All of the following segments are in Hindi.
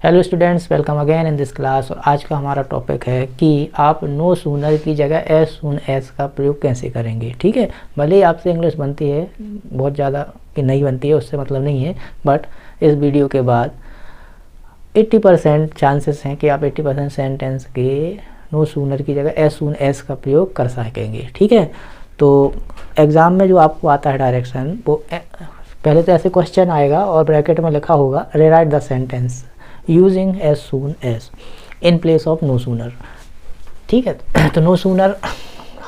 Hello students, welcome again in this class. और आज का हमारा टॉपिक है कि आप नो सूनर की जगह एज सून एज का प्रयोग कैसे करेंगे। ठीक है, भले ही आपसे इंग्लिश बनती है, बहुत ज़्यादा कि नहीं बनती है उससे मतलब नहीं है, बट इस वीडियो के बाद 80% चांसेस हैं कि आप 80% सेंटेंस के नो सूनर की जगह एज सून एज का प्रयोग कर सकेंगे। ठीक है, तो एग्ज़ाम में जो आपको आता है डायरेक्शन, वो पहले तो ऐसे क्वेश्चन आएगा और ब्रैकेट में लिखा होगा rewrite the sentence using as soon as in place of no sooner. ठीक है, तो नो सूनर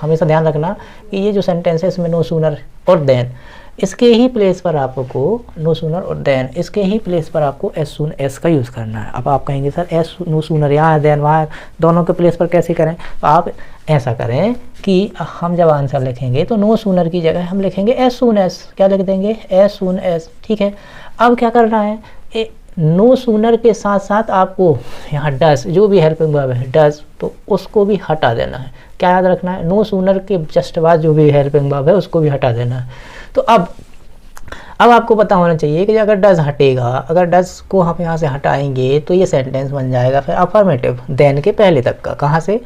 हमेशा ध्यान रखना कि ये जो सेंटेंस है इसमें नो सूनर और देन, इसके ही प्लेस पर आपको नो सूनर और देन इसके ही प्लेस पर आपको एज सून एज का यूज़ करना है। अब आप कहेंगे सर एज नो सूनर यहाँ है देन वहाँ, दोनों के प्लेस पर कैसे करें? तो आप ऐसा करें कि हम जब आंसर लिखेंगे तो नो सूनर की जगह हम लिखेंगे एज सून एज। क्या लिख देंगे? As soon as. ठीक है, अब क्या करना है, नो सूनर के साथ साथ आपको यहाँ डज, जो भी हेल्पिंग वर्ब है डज, तो उसको भी हटा देना है। क्या याद रखना है? नो सूनर के जस्ट बाद जो भी हेल्पिंग वर्ब है उसको भी हटा देना है। तो अब आपको पता होना चाहिए कि अगर डज हटेगा, अगर डज को हम यहाँ से हटाएंगे तो ये सेंटेंस बन जाएगा फिर अफर्मेटिव, देन के पहले तक का। कहाँ से?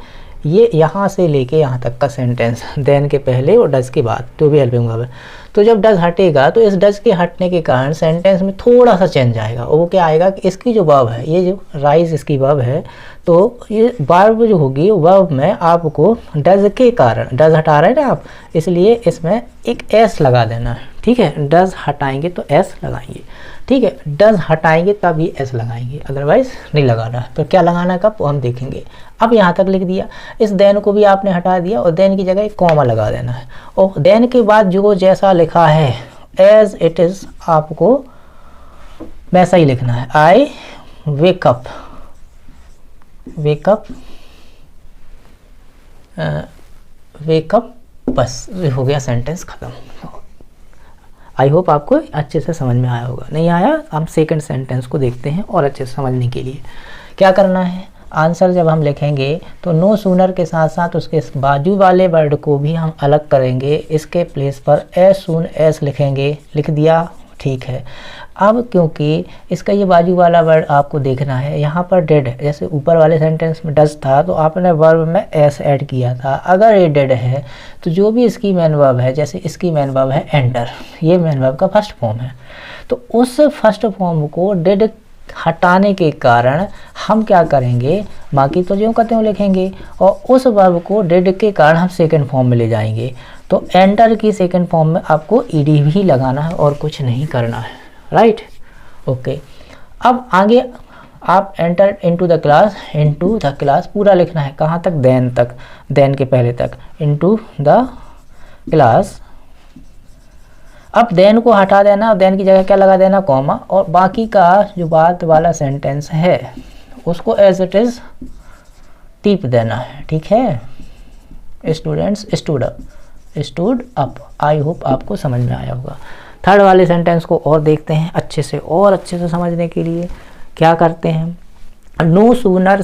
ये यहाँ से लेके यहाँ तक का सेंटेंस, देन के पहले और डज के बाद जो भी हेल्पिंग वर्ब है। तो जब डज हटेगा तो इस डज के हटने के कारण सेंटेंस में थोड़ा सा चेंज आएगा, और वो क्या आएगा कि इसकी जो वर्ब है, ये जो राइज इसकी वर्ब है, तो ये वर्ब जो होगी वर्ब में आपको डज के कारण, डज हटा रहे हैं ना आप, इसलिए इसमें एक एस लगा देना है। ठीक है, डज हटाएंगे तो एस लगाएंगे। ठीक है, डज हटाएंगे तब ये एस लगाएंगे, अदरवाइज नहीं लगाना है। तो क्या लगाना है कब, हम देखेंगे। अब यहाँ तक लिख दिया, इस देन को भी आपने हटा दिया और देन की जगह एक कॉमा लगा देना है, और देन के बाद जो जैसा लिखा है एज इट इज आपको वैसा ही लिखना है। आई वेकअप, वेकअप, वेकअप, बस हो गया, सेंटेंस खत्म। आई होप आपको अच्छे से समझ में आया होगा। नहीं आया, हम सेकंड सेंटेंस को देखते हैं और अच्छे से समझने के लिए क्या करना है। आंसर जब हम लिखेंगे तो नो सूनर के साथ साथ उसके बाजू वाले वर्ड को भी हम अलग करेंगे, इसके प्लेस पर एज सून एज लिखेंगे। लिख दिया, ठीक है। अब क्योंकि इसका ये बाजू वाला वर्ड आपको देखना है, यहाँ पर डेड है, जैसे ऊपर वाले सेंटेंस में डज था तो आपने वर्ब में एस ऐड किया था। अगर ये डेड है तो जो भी इसकी मेन वर्ब है, जैसे इसकी मेन वर्ब है एंटर, ये मेन वर्ब का फर्स्ट फॉर्म है, तो उस फर्स्ट फॉर्म को डेड हटाने के कारण हम क्या करेंगे, बाकी तो जो कहते हैं लिखेंगे, और उस वर्ब को डेड के कारण हम सेकंड फॉर्म में ले जाएंगे। तो एंटर की सेकंड फॉर्म में आपको ईडी भी लगाना है और कुछ नहीं करना है। Right, okay. अब आगे आप enter into the class, into the class पूरा लिखना है। कहाँ तक? देन तक, देन के पहले तक, इनटू द क्लास। अब देन को हटा देना और देन की जगह क्या लगा देना? कॉमा, और बाकी का जो बाद वाला सेंटेंस है उसको एज इट इज टिप देना है। ठीक है, students stood up, stood up. I hope आपको समझ में आया होगा। थर्ड वाले सेंटेंस को और देखते हैं अच्छे से, और अच्छे से समझने के लिए क्या करते हैं, नो सूनर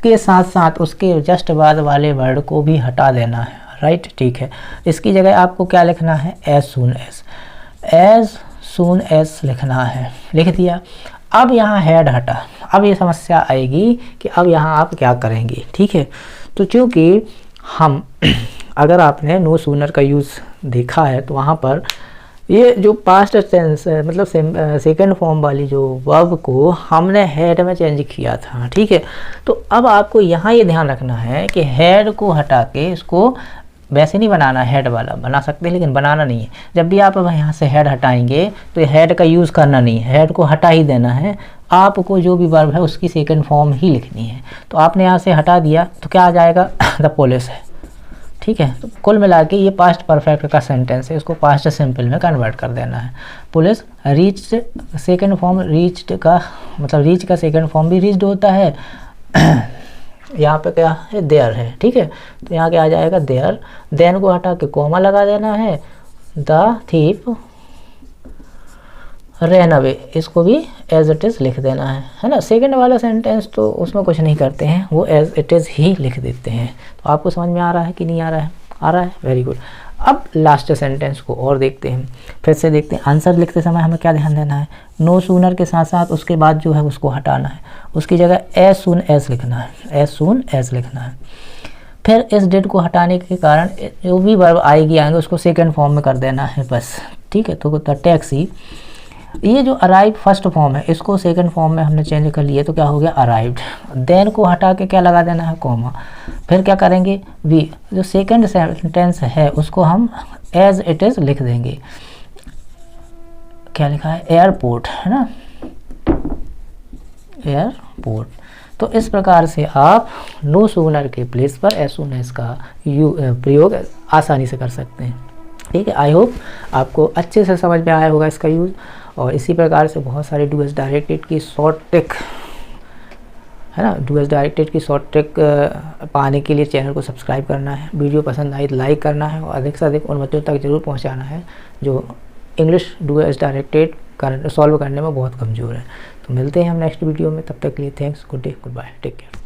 के साथ साथ उसके जस्ट बाद वाले वर्ड को भी हटा देना है। राइट, ठीक है। इसकी जगह आपको क्या लिखना है? As soon as, as soon as लिखना है। लिख दिया। अब यहाँ हेड हटा, अब ये समस्या आएगी कि अब यहाँ आप क्या करेंगे। ठीक है, तो चूँकि हम अगर आपने नो सूनर का यूज़ देखा है तो वहाँ पर ये जो पास्ट टेंस मतलब सेकंड फॉर्म वाली जो वर्ब को हमने हेड में चेंज किया था। ठीक है, तो अब आपको यहाँ ये ध्यान रखना है कि हेड को हटा के इसको वैसे नहीं बनाना, हेड वाला बना सकते हैं लेकिन बनाना नहीं है। जब भी आप अब यहाँ से हेड हटाएंगे तो हेड का यूज़ करना नहीं है, हेड को हटा ही देना है। आपको जो भी वर्ब है उसकी सेकंड फॉर्म ही लिखनी है। तो आपने यहाँ से हटा दिया तो क्या आ जाएगा? द पुलिस है। ठीक है, तो कुल मिला के ये पास्ट परफेक्ट का सेंटेंस है, इसको पास्ट सिंपल में कन्वर्ट कर देना है। Police reached, second form reached का मतलब रीच का सेकंड फॉर्म भी रीच्ड होता है। यहाँ पे क्या है? देयर है। ठीक है, तो यहाँ क्या आ जाएगा? देयर। देन को हटा के कॉमा लगा देना है। द थीफ रन अवे, इसको भी एज इट इज़ लिख देना है ना। सेकंड वाला सेंटेंस तो उसमें कुछ नहीं करते हैं, वो एज इट इज़ ही लिख देते हैं। तो आपको समझ में आ रहा है कि नहीं आ रहा है? आ रहा है, वेरी गुड। अब लास्ट सेंटेंस को और देखते हैं, फिर से देखते हैं। आंसर लिखते समय हमें क्या ध्यान देना है, नो सूनर के साथ साथ उसके बाद जो है उसको हटाना है, उसकी जगह एज सून एज लिखना है, एज सून एज लिखना है। फिर इस डिड को हटाने के कारण जो भी वर्ब आएंगे उसको सेकंड फॉर्म में कर देना है बस, ठीक है। तो द टैक्सी, ये जो अराइव फर्स्ट फॉर्म है इसको सेकंड फॉर्म में हमने चेंज कर लिया, तो क्या हो गया अराइव्ड। देन को हटा के क्या लगा देना है, कॉमा। फिर क्या करेंगे, वी, जो सेकंड सेंटेंस है उसको हम एज इट इज़ लिख देंगे। क्या लिखा है, एयरपोर्ट, है ना, एयरपोर्ट। तो इस प्रकार से आप नो सूनर के प्लेस पर एज सून एज का प्रयोग आसानी से कर सकते हैं, ठीक है। आई होप आपको अच्छे से समझ में आया होगा इसका यूज़। और इसी प्रकार से बहुत सारे डू एज डायरेक्टेड की शॉर्ट ट्रिक, है ना, डू एज डायरेक्टेड की शॉर्ट ट्रिक पाने के लिए चैनल को सब्सक्राइब करना है, वीडियो पसंद आई तो लाइक करना है, और अधिक से अधिक उन बच्चों तक जरूर पहुंचाना है जो English do as directed solve करने में बहुत कमज़ोर है। तो मिलते हैं हम नेक्स्ट वीडियो में, तब तक के लिए thanks, good day, goodbye, take care.